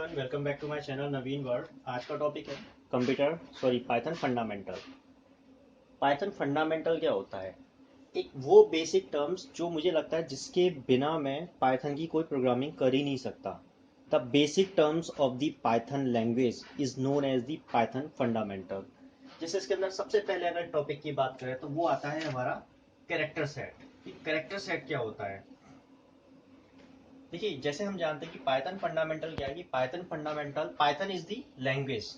Everyone, welcome back to my channel Naveen world. आज का topic है पाइथन फंडामेंटल। पाइथन फंडामेंटल क्या होता है? एक वो बेसिक टर्म्स जो मुझे लगता है जिसके बिना मैं पाइथन की कोई प्रोग्रामिंग कर ही नहीं सकता। The basic terms of the Python language is known as the Python fundamental. जैसे इसके अंदर सबसे पहले अगर टॉपिक की बात करें तो वो आता है हमारा कैरेक्टर सेट। कैरेक्टर सेट क्या होता है? देखिए, जैसे हम जानते हैं कि पाइथन फंडामेंटल क्या है, कि Python is the language,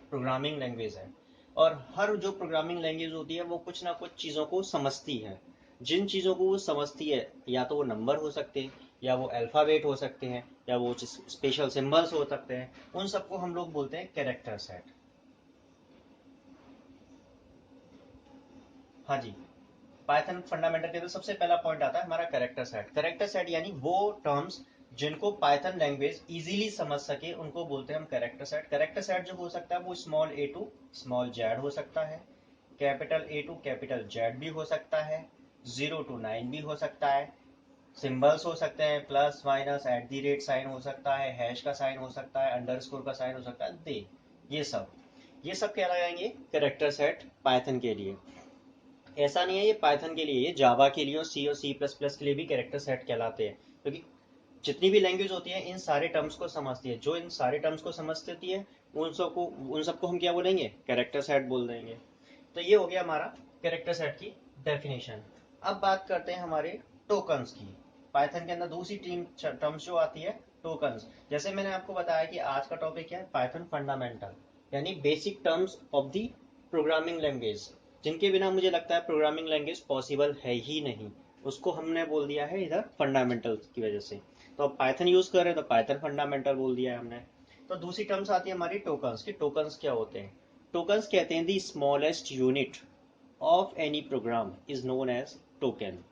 programming language है। और हर जो प्रोग्रामिंग लैंग्वेज होती है वो कुछ ना कुछ चीज़ों को समझती है। जिन चीज़ों को वो समझती है, या तो वो नंबर हो सकते हैं, या वो अल्फ़ाबेट हो सकते हैं, या वो स्पेशल सिंबल्स हो सकते हैं, उन सबको हम लोग बोलते हैं कैरेक्टर सेट। हाँ जी, पाइथन फंडामेंटल के अंदर सबसे पहला पॉइंट आता है हमारा कैरेक्टर सेट। कैरेक्टर सेट यानी वो टर्म्स जिनको पाइथन लैंग्वेज इजीली समझ सके, उनको बोलते हैं हम कैरेक्टर सेट। कैरेक्टर सेट जो हो सकता है वो small A to small Z हो सकता है, capital A to capital Z भी हो सकता है, 0 to 9 भी हो सकता है, सिंबल्स हो सकते हैं, plus minus at the rate sign हो सकता है, हैश का साइन हो सकता है, अंडरस्कोर का साइन हो सकता है, दे, ये सब क्या लगाएंगे कैरेक्टर सेट पाइथन के लिए। ऐसा नहीं है ये पाइथन के लिए, ये जावा के लिए और सी प्लस प्लस के लिए भी कैरेक्टर सेट कहलाते हैं। क्योंकि जितनी भी लैंग्वेज होती है इन सारे टर्म्स को समझती है। जो इन सारे टर्म्स को समझती होती है उन सबको हम क्या बोलेंगे? कैरेक्टर सेट बोल देंगे। तो ये हो गया हमारा कैरेक्टर सेट की डेफिनेशन। अब बात करते हैं हमारे टोकन्स की। पाइथन के अंदर दूसरी टीम टर्म्स जो आती है टोकन्स। जैसे मैंने आपको बताया कि आज का टॉपिक क्या है, पाइथन फंडामेंटल, यानी basic terms of the programming language, जिनके बिना मुझे लगता है प्रोग्रामिंग लैंग्वेज पॉसिबल है ही नहीं। उसको हमने बोल दिया है इधर फंडामेंटल की वजह से। तो अब पाइथन यूज कर रहे हैं तो पाइथन फंडामेंटल बोल दिया है हमने। तो दूसरी टर्म्स आती है हमारी टोकन्स की। टोकन्स क्या होते हैं? टोकन्स कहते हैं the smallest unit of any program is known as token.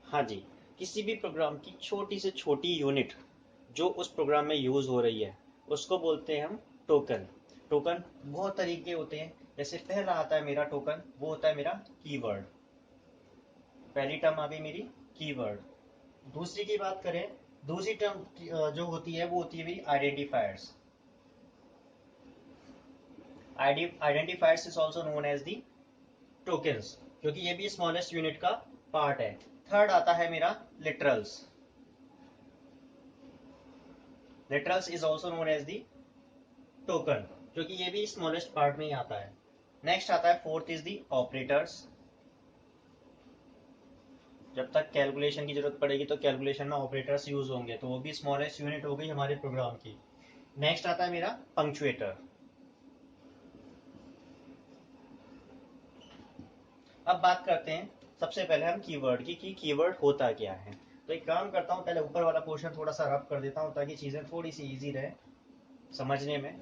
हाँ जी, किसी भी प्रोग्राम की छोटी से छोटी यूनिट जो उस प्रोग्राम में यूज हो रही है उसको बोलते हैं हम टोकन। टोकन बहुत तरीके होते हैं। जैसे पहला आता है मेरा टोकन, वो होता है मेरा कीवर्ड। पहली टर्म आ गई मेरी कीवर्ड। दूसरी की बात करें, दूसरी टर्म जो होती है वो होती है मेरी identifiers. Identifiers is also known as the tokens, क्योंकि ये भी स्मॉलेस्ट यूनिट का पार्ट है। थर्ड आता है मेरा literals. Literals is also known as the token, क्योंकि ये भी स्मॉलेस्ट पार्ट में ही आता है। नेक्स्ट आता है फोर्थ इज दी ऑपरेटर्स। जब तक कैलकुलेशन की जरूरत पड़ेगी तो कैलकुलेशन में ऑपरेटर्स यूज होंगे, तो वो भी स्मॉलेस्ट यूनिट हो गई हमारे प्रोग्राम की। नेक्स्ट आता है मेरा पंक्चुएटर। अब बात करते हैं सबसे पहले हम कीवर्ड की, कि कीवर्ड होता क्या है। तो एक काम करता हूँ, पहले ऊपर वाला पोर्शन थोड़ा सा रब कर देता हूँ ताकि चीजें थोड़ी सी इजी रहे समझने में।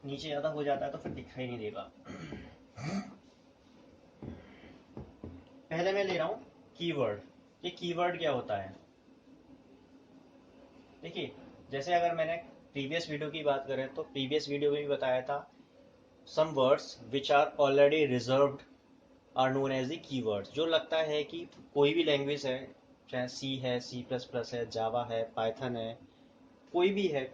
नीचे ज्यादा हो जाता है तो फिर दिखाई नहीं देगा। पहले मैं ले रहा हूँ कीवर्ड। ये कीवर्ड क्या होता है? देखिए, जैसे अगर मैंने प्रीवियस वीडियो की बात करें तो प्रीवियस वीडियो में भी बताया था, some words which are already reserved are known as the keywords. जो लगता है कि कोई भी लैंग्वेज है, चाहे सी है, सी प्लस प्लस है, जावा है, पाइथन है, कोई भी है,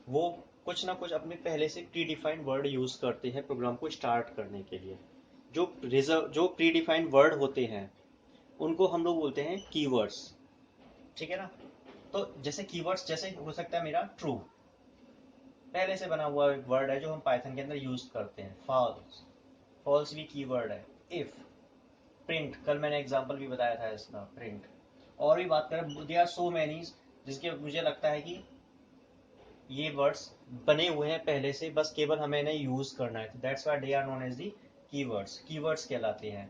वो कुछ ना कुछ अपने पहले से प्री डिफाइंड वर्ड यूज करते हैं प्रोग्राम को स्टार्ट करने के लिए। जो प्री डिफाइंड वर्ड होते हैं उनको हम लोग बोलते हैं कीवर्ड्स। ठीक है ना? तो जैसे कीवर्ड्स जैसे हो सकता है मेरा ट्रू, पहले से बना हुआ एक वर्ड है जो हम पाइथन के अंदर यूज करते हैं। फॉल्स, फॉल्स भी कीवर्ड है। इफ, प्रिंट, कल मैंने एग्जांपल भी बताया था इसका, प्रिंट। और भी बात करें, दे आर सो मैनी जिसके मुझे लगता है कि ये वर्ड्स बने हुए हैं पहले से, बस केवल हमें इन्हें यूज करना है। That's why they are known as the keywords. Keywords कहलाते हैं,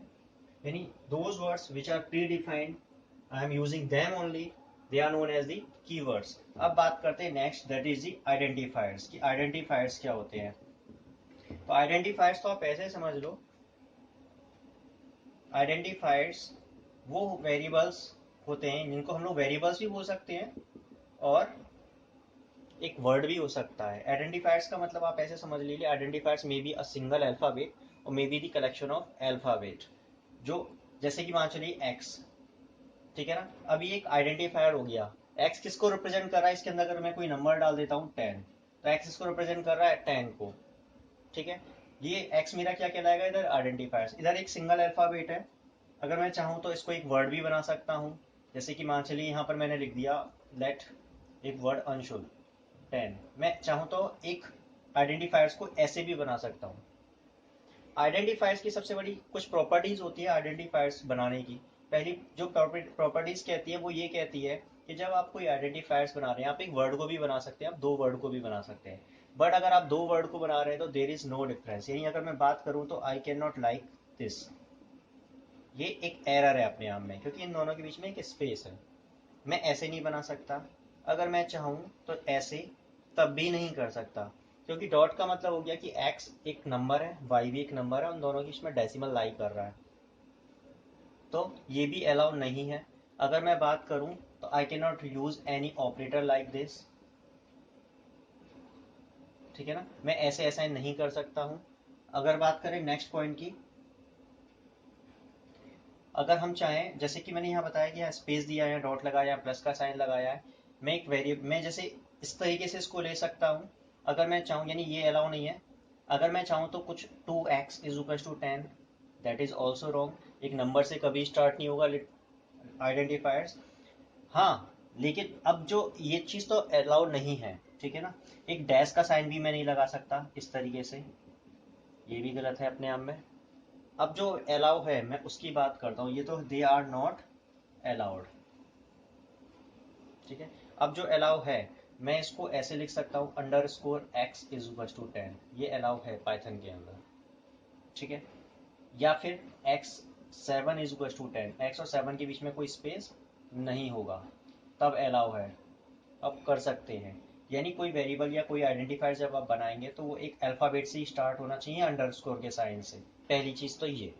यानी those words which are predefined, I am using them only, they are known as the keywords. अब बात करते हैं next, that is the identifiers. की identifiers क्या होते हैं? तो आइडेंटिफायर्स तो आप ऐसे समझ लो, आइडेंटिफायर्स वो वेरिएबल्स होते हैं जिनको हम लोग वेरिएबल्स भी बोल सकते हैं और एक वर्ड भी हो सकता है। आइडेंटिफायर्स का मतलब आप ऐसे समझ लीजिए, identifiers may be a single alphabet और may be the collection of alphabet. जो जैसे कि मान चलिए एक्स, ठीक है ना? अभी एक आइडेंटिफायर हो गया। एक्स किसको रिप्रेजेंट कर रहा है? इसके अंदर अगर मैं कोई नंबर डाल देता हूँ 10, तो x इसको रिप्रेजेंट कर रहा है 10 को, ठीक है। ये x मेरा क्या कहलाएगा इधर, आइडेंटिफायर्स। इधर एक सिंगल अल्फाबेट है, अगर मैं चाहूँ तो इसको एक वर्ड भी बना सकता हूँ। जैसे कि मान चलिए यहाँ पर मैंने लिख दिया लेट एक वर्ड अंशुल 10, मैं चाहूँ तो एक आइडेंटिफायर्स को ऐसे भी बना सकता हूँ। आइडेंटिफायर्स की सबसे बड़ी कुछ प्रॉपर्टीज होती है आइडेंटिफायर्स बनाने की। पहली जो प्रॉपर्टीज कहती है वो ये कहती है कि जब आप कोई आइडेंटिफायर्स बना रहे हैं, आप एक वर्ड को भी बना सकते हैं, आप दो वर्ड को भी बना सकते हैं, बट अगर आप दो वर्ड को बना रहे हैं तो देर इज नो डिफरेंस। यानी अगर मैं बात करूं तो I can not like this, ये एक एरर है अपने आप में, क्योंकि इन दोनों के बीच में एक स्पेस है। मैं ऐसे नहीं बना सकता, अगर मैं चाहूँ तो ऐसे तब भी नहीं कर सकता, क्योंकि डॉट का मतलब हो गया कि x एक नंबर है, y भी एक नंबर है, उन दोनों की इसमें डेसिमल लाई कर रहा है, तो ये भी अलाउ नहीं है। अगर मैं बात करूं तो I can not use any operator like this, ठीक है ना, मैं ऐसे असाइन नहीं कर सकता हूं। अगर बात करें नेक्स्ट पॉइंट की, अगर हम चाहें, जैसे कि मैंने यहाँ बताया कि यहाँ स्पेस दिया है, डॉट लगाया, प्लस का साइन लगाया है, मैं एक वेरिएबल मैं जैसे इस तरीके से इसको ले सकता हूँ। अगर मैं चाहूँ, यानी ये अलाउ नहीं है। अगर मैं चाहूँ तो कुछ 2x is equal to 10, that is also wrong. एक नंबर से कभी स्टार्ट नहीं होगा आइडेंटिफायर्स। हाँ, लेकिन अब जो ये चीज़ तो अलाउ नहीं है, ठीक है ना। एक डैश का साइन भी मैं नहीं लगा सकता इस तरीके से, ये भी गलत है अपने आप में। अब जो अलाउ है मैं उसकी बात करता हूँ, ये तो दे आर नॉट अलाउड, ठीक है। अब जो अलाउ है मैं इसको ऐसे लिख सकता हूँ underscore x is equal to 10, ये अलाउ है पाइथन के अंदर, ठीक है। या फिर x 7 is equal to 10, x और 7 के बीच में कोई स्पेस नहीं होगा, तब अलाउ है, अब कर सकते हैं। यानी कोई वेरिएबल या कोई आइडेंटिफायर जब आप बनाएंगे तो वो एक अल्फाबेट से ही स्टार्ट होना चाहिए, अंडरस्कोर के साइन से। पहली चीज तो ये।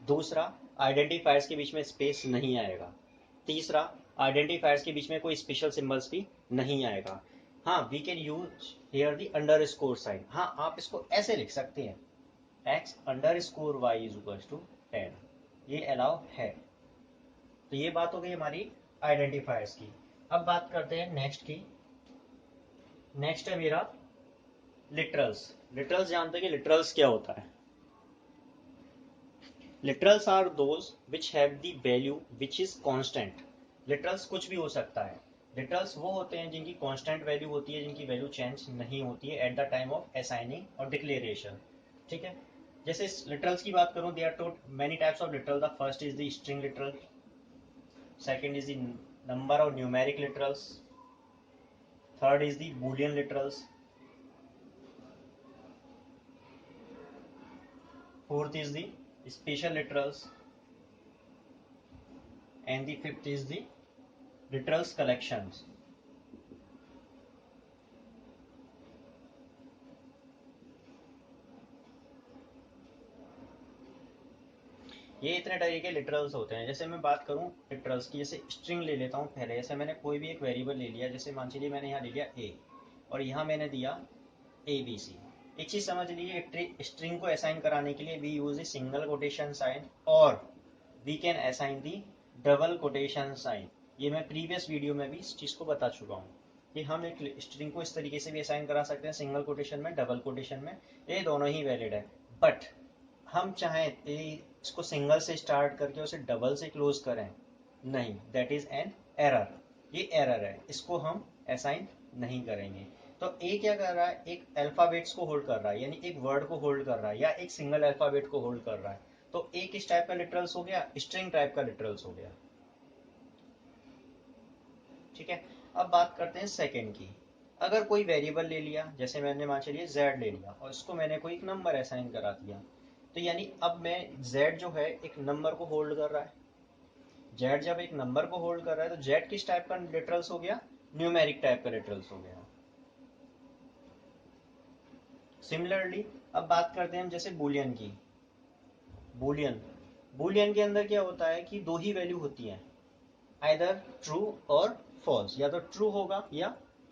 दूसरा, आइडेंटिफायर्स के बीच में स्पेस नहीं आएगा। तीसरा, आइडेंटिफायर्स के बीच में कोई स्पेशल सिंबल्स भी नहीं आएगा। हाँ, we can use here the underscore sign. हाँ, आप इसको ऐसे लिख सकते हैं, x underscore y is equal to 10, ये अलाउ है। तो ये बात हो गई हमारी आइडेंटिफायर्स की। अब बात करते हैं नेक्स्ट की। नेक्स्ट है मेरा लिटरल्स। लिटरल्स जानते हैं कि लिटरल्स क्या होता है? Literals are those which have the value which is constant. Literals कुछ भी हो सकता है। लिटरल्स वो होते हैं जिनकी कांस्टेंट वैल्यू होती है, जिनकी वैल्यू चेंज नहीं होती है at the time of assigning और डिक्लेरेशन, ठीक है। जैसे लिटरल्स की बात करूं, there are too many types of literal. The first is the string literal, second is the number और numeric literals, third is the Boolean literals, fourth is the special literals, and the fifth is the literals collections. ये इतने तरह के literals होते हैं। जैसे मैं बात करूं लिटरल्स की, जैसे स्ट्रिंग ले लेता हूं पहले। जैसे मैंने कोई भी एक वेरिएबल ले लिया, जैसे मान चलिए मैंने यहाँ ले लिया a और यहाँ मैंने दिया ABC। एक चीज समझ लीजिए, स्ट्रिंग को असाइन कराने के लिए we use a single quotation sign और we can assign the double quotation sign. ये मैं प्रीवियस वीडियो में भी इस चीज को बता चुका हूँ कि हम एक स्ट्रिंग को इस तरीके से भी असाइन करा सकते हैं, सिंगल कोटेशन में, डबल कोटेशन में, ये दोनों ही वैलिड है। बट हम चाहें तो इसको सिंगल से स्टार्ट करके उसे डबल से क्लोज करें, नहीं, दैट इज एन एरर। ये एरर है, इसको हम असाइन नहीं करेंगे। तो ए क्या कर रहा है, एक अल्फाबेट्स को होल्ड कर रहा है, यानी एक वर्ड को होल्ड कर रहा है, या एक सिंगल अल्फाबेट को होल्ड कर रहा है। तो एक इस टाइप का लिटरल्स हो गया, स्ट्रिंग टाइप का लिटरल्स हो गया, ठीक है। अब बात करते हैं सेकेंड की। अगर कोई वेरिएबल ले लिया, जैसे मैंने मान चलिए z ले लिया और इसको मैंने कोई एक नंबर असाइन करा दिया, तो यानी अब मैं z जो है एक नंबर को होल्ड कर रहा है। z जब एक नंबर को होल्ड कर रहा है तो z किस टाइप का लिटरल्स हो गया, न्यूमेरिक टाइप का लिटरल्स हो गया। सिमिलरली अब बात करते हैं हम जैसे बुलियन की। बुलियन बुलियन के अंदर क्या होता है कि दो ही वैल्यू होती है, आइदर ट्रू और फॉल्स, या तो ट्रू होगा या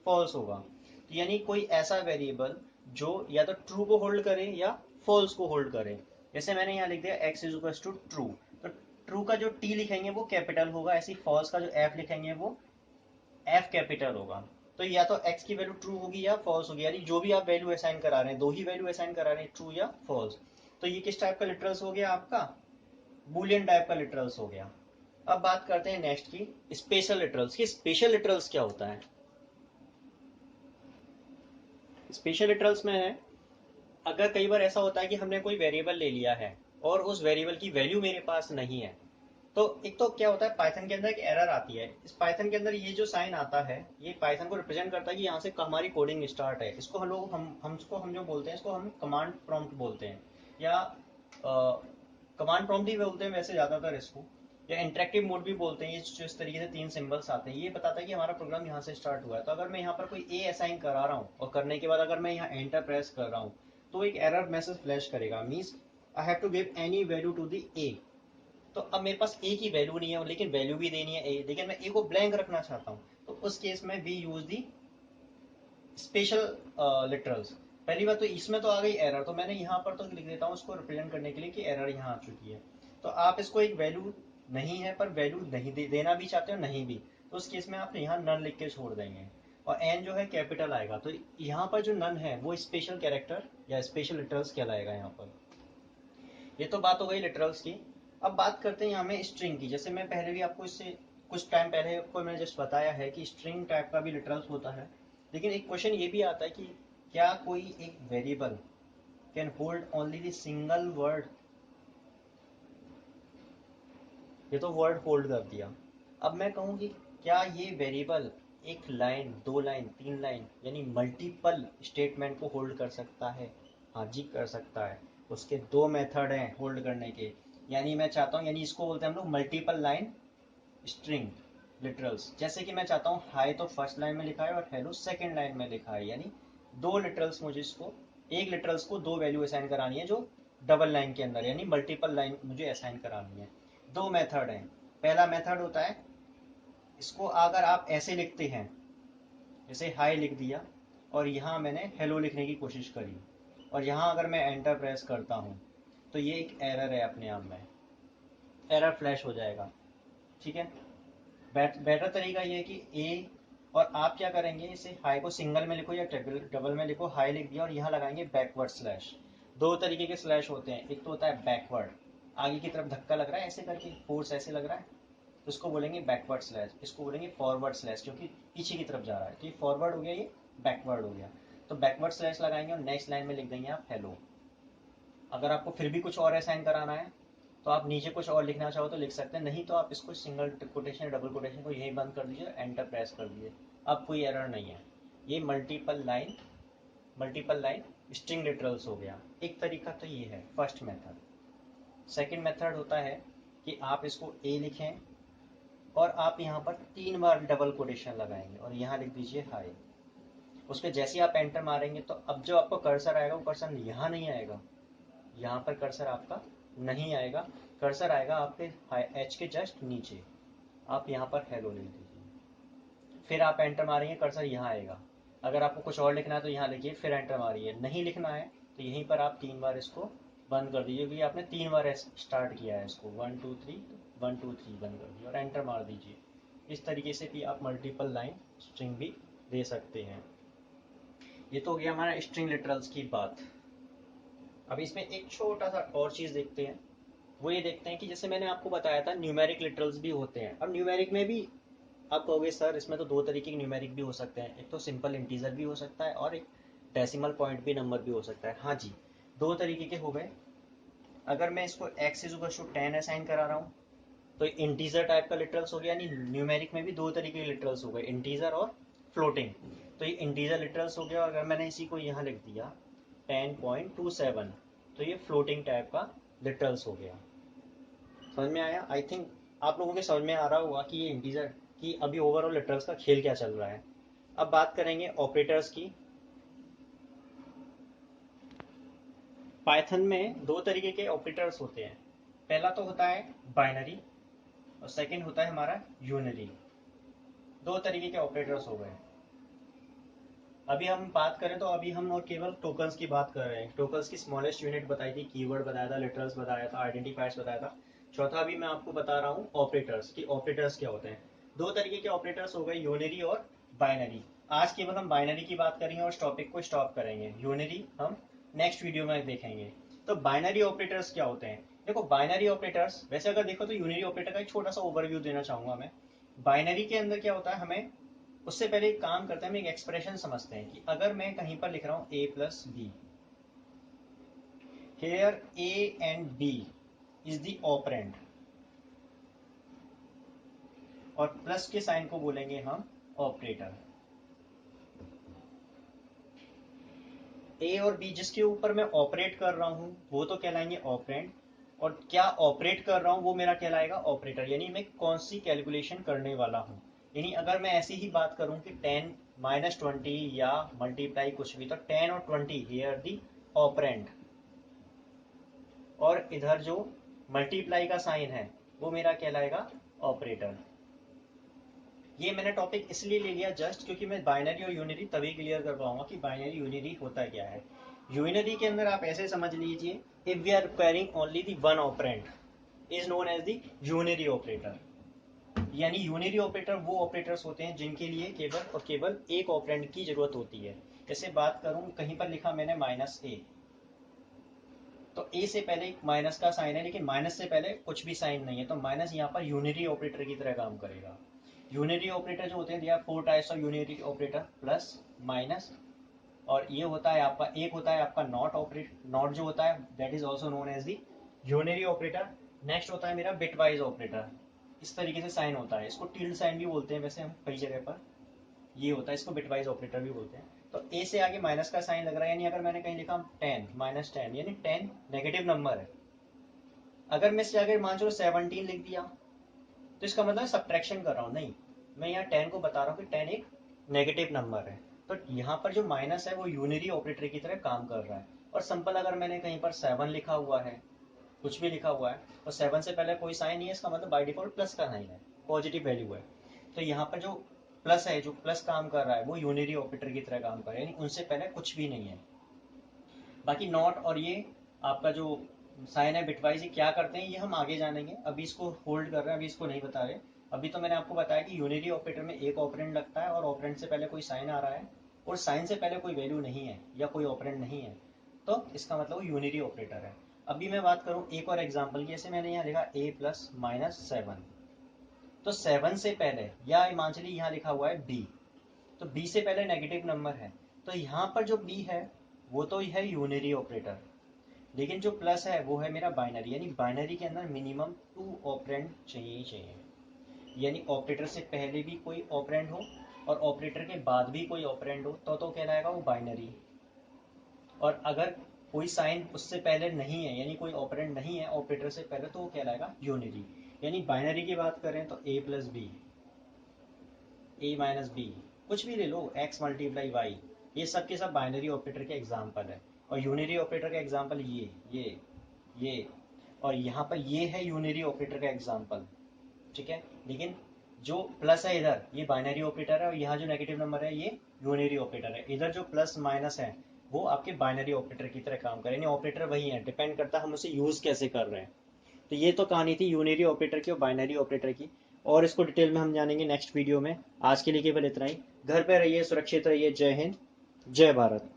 फॉल्स होगा। तो यानी कोई ऐसा वेरिएबल जो या तो ट्रू को होल्ड करे या फॉल्स को होल्ड करे। जैसे मैंने यहाँ लिख दिया x is equal to true, तो ट्रू का जो t लिखेंगे वो कैपिटल होगा, ऐसे फॉल्स का जो f लिखेंगे वो f कैपिटल होगा। तो या तो x की वैल्यू ट्रू होगी या फॉल्स होगी, यानी जो भी आप वैल्यू असाइन करा रहे हैं, दो ही वैल्यू असाइन करा रहे हैं, ट्रू या फॉल्स। तो ये किस टाइप का लिटरल्स हो गया आपका, बुलियन टाइप का लिटरल्स हो गया। अब बात करते हैं नेक्स्ट की स्पेशल लिटरल्स की। स्पेशल लिटरल्स क्या होता है? स्पेशल लिटरल्स में है, अगर कई बार ऐसा होता है कि हमने कोई वेरिएबल ले लिया है और उस वेरिएबल की वैल्यू मेरे पास नहीं है, तो एक तो क्या होता है, पाइथन के अंदर एक एरर आती है। इस पाइथन के अंदर ये जो साइन आता है, ये पाइथन को रिप्रेजेंट करता है कि यहाँ से हमारी कोडिंग स्टार्ट है। इसको हम लोग हम जो बोलते हैं, इसको हम कमांड प्रॉम्प्ट बोलते हैं, या कमांड प्रॉम्प्ट ही बोलते हैं वैसे ज़्यादातर इसको, या इंटरेक्टिव मोड भी बोलते हैं। ये जो इस तरीके से तीन सिंबल्स आते हैं, ये बताता है कि हमारा प्रोग्राम यहाँ से स्टार्ट हुआ है। तो अगर मैं यहाँ पर कोई ए असाइन करा रहा हूँ और करने के बाद अगर मैं यहाँ एंटर प्रेस कर रहा हूँ, तो एक एरर मैसेज फ्लैश करेगा, means I have to give any value to the A. तो अब मेरे पास ए की वैल्यू नहीं है, लेकिन वैल्यू भी देनी है ए, लेकिन मैं ए को ब्लैंक रखना चाहता हूँ। तो उस केस में we use the special literals. पहली बात तो इसमें तो आ गई एरर, तो मैंने यहाँ पर तो लिख देता हूँ उसको रिप्रेजेंट करने के लिए कि एरर यहाँ आ चुकी है। तो आप इसको एक वैल्यू नहीं है पर वैल्यू नहीं देना भी चाहते हो नहीं भी, तो उस केस में आप यहाँ नन लिख के छोड़ देंगे, और एन जो है कैपिटल आएगा। तो यहाँ पर जो नन है वो स्पेशल कैरेक्टर या स्पेशल लिटरल्स कहलाएगा यहाँ पर। ये तो बात हो गई लिटरल्स की। अब बात करते हैं यहाँ में स्ट्रिंग की। जैसे मैं पहले भी आपको इससे कुछ टाइम पहले आपको मैंने जस्ट बताया है कि स्ट्रिंग टाइप का भी लिटरल्स होता है। लेकिन एक क्वेश्चन ये भी आता है कि क्या कोई एक variable can hold only the single word. ये तो वर्ड होल्ड कर दिया। अब मैं कहूँ कि क्या ये वेरिएबल एक लाइन, दो लाइन, तीन लाइन, यानी मल्टीपल स्टेटमेंट को होल्ड कर सकता है? हाँ जी कर सकता है। उसके दो मेथड हैं होल्ड करने के। यानी मैं चाहता हूँ, यानी इसको बोलते हैं हम लोग मल्टीपल लाइन स्ट्रिंग लिटरल्स। जैसे कि मैं चाहता हूँ हाई तो फर्स्ट लाइन में लिखा है और हेलो सेकंड लाइन में लिखा है, यानी दो लिटरल्स मुझे इसको, एक लिटरल्स को दो वैल्यू असाइन करानी है जो डबल लाइन के अंदर, यानी मल्टीपल लाइन मुझे असाइन करानी है। दो मेथड हैं। पहला मेथड होता है, इसको अगर आप ऐसे लिखते हैं, जैसे हाई लिख दिया और यहाँ मैंने हेलो लिखने की कोशिश करी, और यहाँ अगर मैं एंटर प्रेस करता हूँ, तो ये एक एरर है, अपने आप में एरर फ्लैश हो जाएगा। ठीक है। बेटर तरीका ये है कि ए, और आप क्या करेंगे, इसे हाई को सिंगल में लिखो या डबल में लिखो। हाई लिख दिया और यहाँ लगाएंगे बैकवर्ड स्लैश। दो तरीके के स्लैश होते हैं, एक तो होता है बैकवर्ड, आगे की तरफ धक्का लग रहा है ऐसे करके, फोर्स ऐसे लग रहा है, तो इसको बोलेंगे बैकवर्ड स्लैश। इसको बोलेंगे फॉरवर्ड स्लैश, क्योंकि पीछे की तरफ जा रहा है, तो ये फॉरवर्ड हो गया, ये बैकवर्ड हो गया। तो बैकवर्ड स्लैश लगाएंगे और नेक्स्ट लाइन में लिख देंगे आप हेलो। अगर आपको फिर भी कुछ और असाइन कराना है, तो आप नीचे कुछ और लिखना चाहो तो लिख सकते हैं, नहीं तो आप इसको सिंगल कोटेशन डबल कोटेशन को यहीं बंद कर दीजिए, एंटर प्रेस कर दीजिए। अब कोई एरर नहीं है। ये मल्टीपल लाइन स्ट्रिंग लिटरल्स हो गया। एक तरीका तो ये है फर्स्ट मेथड। सेकंड मेथड होता है कि आप इसको ए लिखें और आप यहाँ पर तीन बार डबल कोटेशन लगाएंगे और यहाँ लिख दीजिए हाई। उसके जैसे आप एंटर मारेंगे तो अब जो आपको कर्सर आएगा वो कर्सर यहाँ नहीं आएगा, यहाँ पर कर्सर आपका नहीं आएगा, कर्सर आएगा आपके एच के जस्ट नीचे। आप यहाँ पर हेलो लिख दीजिए, फिर आप एंटर मारेंगे, कर्सर यहाँ आएगा। अगर आपको कुछ और लिखना है तो यहाँ लिखिए, फिर एंटर मारिए। नहीं लिखना है तो यहीं पर आप तीन बार इसको बंद कर दीजिए, क्योंकि आपने तीन बार स्टार्ट किया है इसको, 1 2 3, 1 2 3 बंद कर दिया और एंटर मार दीजिए। इस तरीके से भी आप मल्टीपल लाइन स्ट्रिंग भी दे सकते हैं। ये तो हो गया हमारा स्ट्रिंग लिटरल्स की बात। अब इसमें एक छोटा सा और चीज़ देखते हैं, वो ये देखते हैं कि जैसे मैंने आपको बताया था न्यूमेरिक लिटरल्स भी होते हैं। अब न्यूमेरिक में भी आप कहोगे सर इसमें तो दो तरीके के न्यूमेरिक भी हो सकते हैं, एक तो सिंपल इंटीजर भी हो सकता है और एक डेसिमल पॉइंट भी नंबर भी हो सकता है। हाँ जी, दो तरीके के हो गए। अगर मैं इसको x इज टू 10 असाइन करा रहा हूँ, तो इंटीजर टाइप का लिटरल्स हो गया, यानी न्यूमेरिक में भी दो तरीके के लिटरल्स हो गए, इंटीजर और फ्लोटिंग। तो ये इंटीजर लिटरल्स हो गया। अगर मैंने इसी को यहाँ लिख दिया 10.27, तो ये फ्लोटिंग टाइप का लिटरल्स हो गया। समझ में आया? आई थिंक आप लोगों के समझ में आ रहा होगा कि ये इंटीजर की अभी ओवरऑल लिटरल्स का खेल क्या चल रहा है। अब बात करेंगे ऑपरेटर्स की। पाइथन में दो तरीके के ऑपरेटर्स होते हैं। पहला तो होता है बाइनरी और सेकंड होता है हमारा यूनरी। दो तरीके के ऑपरेटर्स हो गए। अभी हम बात करें तो अभी हम और केवल टोकन्स की बात कर रहे हैं। टोकन्स की स्मॉलेस्ट यूनिट बताई थी, कीवर्ड बताया था, लिटरल्स बताया था, आइडेंटिफायर्स बताया था। चौथा अभी मैं आपको बता रहा हूँ ऑपरेटर्स की, ऑपरेटर्स क्या होते हैं। दो तरीके के ऑपरेटर्स हो गए, यूनरी और बाइनरी। आज केवल हम बाइनरी की बात करेंगे और इस टॉपिक को स्टॉप करेंगे, यूनरी हम नेक्स्ट वीडियो में देखेंगे। तो बाइनरी ऑपरेटर्स क्या होते हैं? देखो बाइनरी ऑपरेटर्स, वैसे अगर देखो तो यूनरी ऑपरेटर का एक छोटा सा ओवरव्यू देना चाहूंगा मैं। बाइनरी के अंदर क्या होता है, हमें उससे पहले एक काम करते हैं, हम एक एक्सप्रेशन समझते हैं कि अगर मैं कहीं पर लिख रहा हूं a plus b, here a and b is the operand, और प्लस के साइन को बोलेंगे हम ऑपरेटर। ए और बी जिसके ऊपर मैं ऑपरेट कर रहा हूं वो तो कहलाएंगे ऑपरेंड, और क्या ऑपरेट कर रहा हूं वो मेरा कहलाएगा ऑपरेटर, यानी मैं कौन सी कैलकुलेशन करने वाला हूं। यानी अगर मैं ऐसी ही बात करूं कि 10 माइनस 20 या मल्टीप्लाई कुछ भी, तो 10 और 20 हियर दी ऑपरेंड, और इधर जो मल्टीप्लाई का साइन है वो मेरा कहलाएगा ऑपरेटर। ये मैंने टॉपिक इसलिए ले लिया जस्ट क्योंकि मैं बाइनरी और यूनिरी तभी क्लियर कर पाऊंगा कि बाइनरी यूनिरी होता क्या है। यूनिरी के अंदर आप ऐसे समझ लीजिए, if we are requiring only the one operand is known as the unary operator. यानी यूनिरी ऑपरेटर वो ऑपरेटर्स होते हैं जिनके लिए केवल और केवल एक ऑपरेंड की जरूरत होती है। जैसे बात करूं, कहीं पर लिखा मैंने माइनस ए, तो ए से पहले एक माइनस का साइन है, लेकिन माइनस से पहले कुछ भी साइन नहीं है, तो माइनस यहाँ पर यूनिरी ऑपरेटर की तरह काम करेगा। यूनिरी ऑपरेटर जो होते हैं, दिया 4 types of unary operator, plus, minus, और ये होता है आपका, एक होता है आपका नॉट ऑपरेटर, नॉट जो होता है that is also known as the unary operator. Next होता है मेरा बिटवाइज ऑपरेटर, इस तरीके से साइन होता है, इसको टिल्ड साइन भी बोलते हैं वैसे हम कई जगह पर, ये होता है, इसको बिटवाइज ऑपरेटर भी बोलते हैं। तो ए से आगे माइनस का साइन लग रहा है, यानी अगर मैंने कहीं लिखा 10 माइनस 10, यानी 10 नेगेटिव नंबर है। अगर मैं इससे आगे मान चलो 17 लिख दिया तो इसका मतलब सब्ट्रैक्शन कर रहा हूँ, नहीं, मैं यहाँ 10 को बता रहा हूँ कि 10 एक नेगेटिव नंबर है। तो यहाँ पर जो माइनस है वो यूनिरी ऑपरेटर की तरह काम कर रहा है। और सिंपल अगर मैंने कहीं पर 7 लिखा हुआ है, कुछ भी लिखा हुआ है, और 7 से पहले कोई साइन नहीं है, इसका मतलब बाई डिफॉल्ट प्लस का साइन है, पॉजिटिव वैल्यू है। तो यहाँ पर जो प्लस है, जो प्लस काम कर रहा है वो यूनिरी ऑपरेटर की तरह काम कर रहा है, यानी उनसे पहले कुछ भी नहीं है। बाकी नॉट और ये आपका जो साइन है बिटवाइज, ये क्या करते हैं ये हम आगे जानेंगे, अभी इसको होल्ड कर रहे हैं, अभी इसको नहीं बता रहे। अभी तो मैंने आपको बताया कि यूनिरी ऑपरेटर में एक ऑपरेंड लगता है और ऑपरेंड से पहले कोई साइन आ रहा है, और साइन से पहले कोई वैल्यू नहीं है या कोई ऑपरेंड नहीं है, तो इसका मतलब वो यूनिरी ऑपरेटर है। अभी मैं बात करूं एक और एग्जाम्पल की, जैसे मैंने यहाँ लिखा a प्लस माइनस 7, तो 7 से पहले, या मान चलिए यहाँ लिखा हुआ है b, तो b से पहले नेगेटिव नंबर है, तो यहाँ पर जो b है वो तो है यूनिरी ऑपरेटर, लेकिन जो प्लस है वो है मेरा बाइनरी, यानी बाइनरी के अंदर मिनिमम 2 ऑपरेंड चाहिए ही चाहिए। यानी ऑपरेटर से पहले भी कोई ऑपरेंड हो और ऑपरेटर के बाद भी कोई ऑपरेंड हो तो कहलाएगा वो बाइनरी। और अगर कोई साइन उससे पहले नहीं है, यानी कोई ऑपरेंड नहीं है ऑपरेटर से पहले, तो वो कहलाएगा यूनिरी। यानी बाइनरी की बात करें तो a plus b, a minus b, कुछ भी ले लो, x मल्टीप्लाई वाई, ये सब के सब बाइनरी ऑपरेटर के एग्जाम्पल है। और यूनिरी ऑपरेटर का एग्जाम्पल ये और यहाँ पर ये है यूनिरी ऑपरेटर का एग्जाम्पल, ठीक है। लेकिन जो प्लस है इधर ये बाइनरी ऑपरेटर है, और यहाँ जो नेगेटिव नंबर है ये यूनिरी ऑपरेटर है। इधर जो प्लस माइनस है वो आपके बाइनरी ऑपरेटर की तरह काम करे, ऑपरेटर वही है, डिपेंड करता है हम उसे यूज कैसे कर रहे हैं। तो ये तो कहानी थी यूनिरी ऑपरेटर की और बाइनरी ऑपरेटर की, और इसको डिटेल में हम जानेंगे नेक्स्ट वीडियो में। आज के लिए केवल इतना ही। घर पे रहिए, सुरक्षित रहिए। जय हिंद, जय भारत।